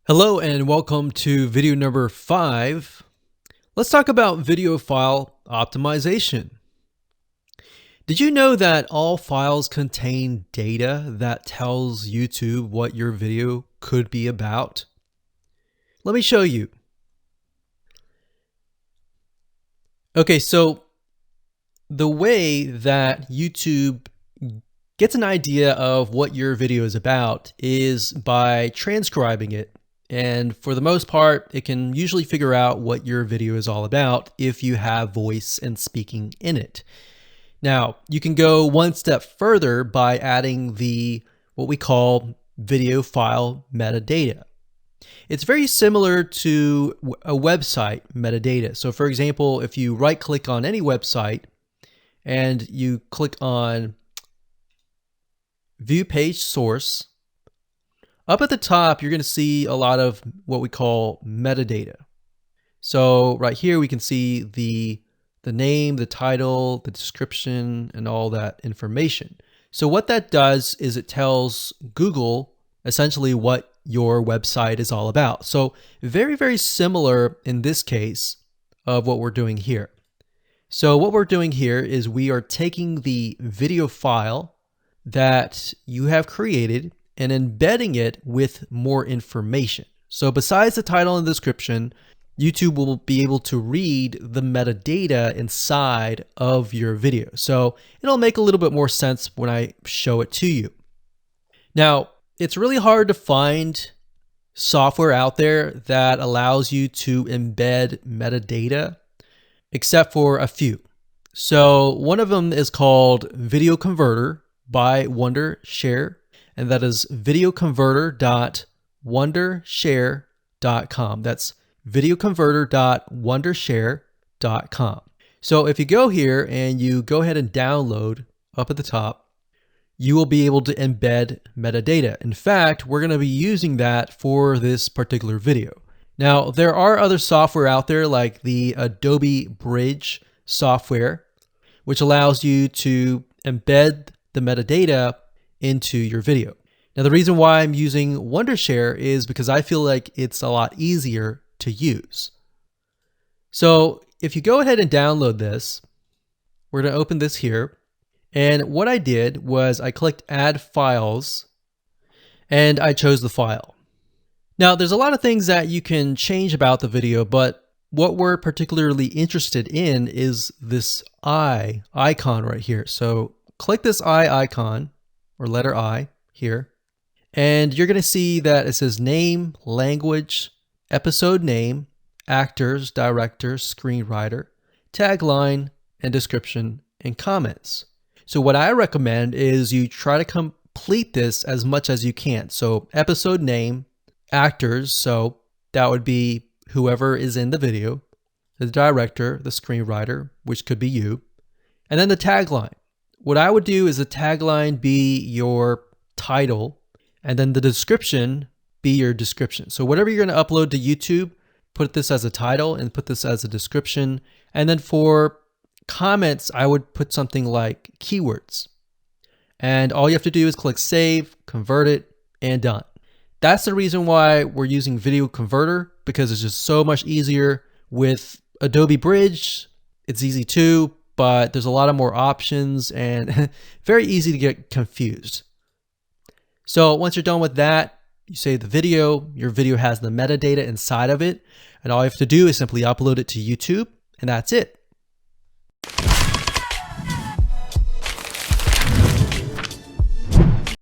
Hello and welcome to video number 5. Let's talk about video file optimization. Did you know that all files contain data that tells YouTube what your video could be about? Let me show you. Okay, so the way that YouTube gets an idea of what your video is about is by transcribing it. And for the most part, it can usually figure out what your video is all about if you have voice and speaking in it. Now, you can go one step further by adding what we call video file metadata. It's very similar to a website metadata. So for example, if you right click on any website and you click on View Page Source, up at the top, you're going to see a lot of what we call metadata. So right here, we can see the name, the title, the description, and all that information. So what that does is it tells Google essentially what your website is all about. So very, very similar in this case of what we're doing here. So what we're doing here is we are taking the video file that you have created and embedding it with more information. So besides the title and description, YouTube will be able to read the metadata inside of your video. So it'll make a little bit more sense when I show it to you. Now, it's really hard to find software out there that allows you to embed metadata, except for a few. So one of them is called Video Converter by Wondershare, and that is videoconverter.wondershare.com. That's videoconverter.wondershare.com. So if you go here and you go ahead and download up at the top, you will be able to embed metadata. In fact, we're going to be using that for this particular video. Now, there are other software out there like the Adobe Bridge software, which allows you to embed the metadata into your video. Now, the reason why I'm using Wondershare is because I feel like it's a lot easier to use. So if you go ahead and download this, we're going to open this here. And what I did was I clicked Add Files and I chose the file. Now, there's a lot of things that you can change about the video, but what we're particularly interested in is this eye icon right here. So click this eye icon or letter I here, and you're going to see that it says name, language, episode name, actors, director, screenwriter, tagline, and description and comments. So what I recommend is you try to complete this as much as you can. So episode name, actors, so that would be whoever is in the video, the director, the screenwriter, which could be you, and then the tagline. What I would do is the tagline be your title, and then the description be your description. So whatever you're going to upload to YouTube, put this as a title and put this as a description. And then for comments, I would put something like keywords. And all you have to do is click save, convert it, and done. That's the reason why we're using Video Converter, because it's just so much easier. With Adobe Bridge, it's easy too, but there's a lot of more options and very easy to get confused. So once you're done with that, you save the video, your video has the metadata inside of it, and all you have to do is simply upload it to YouTube, and that's it.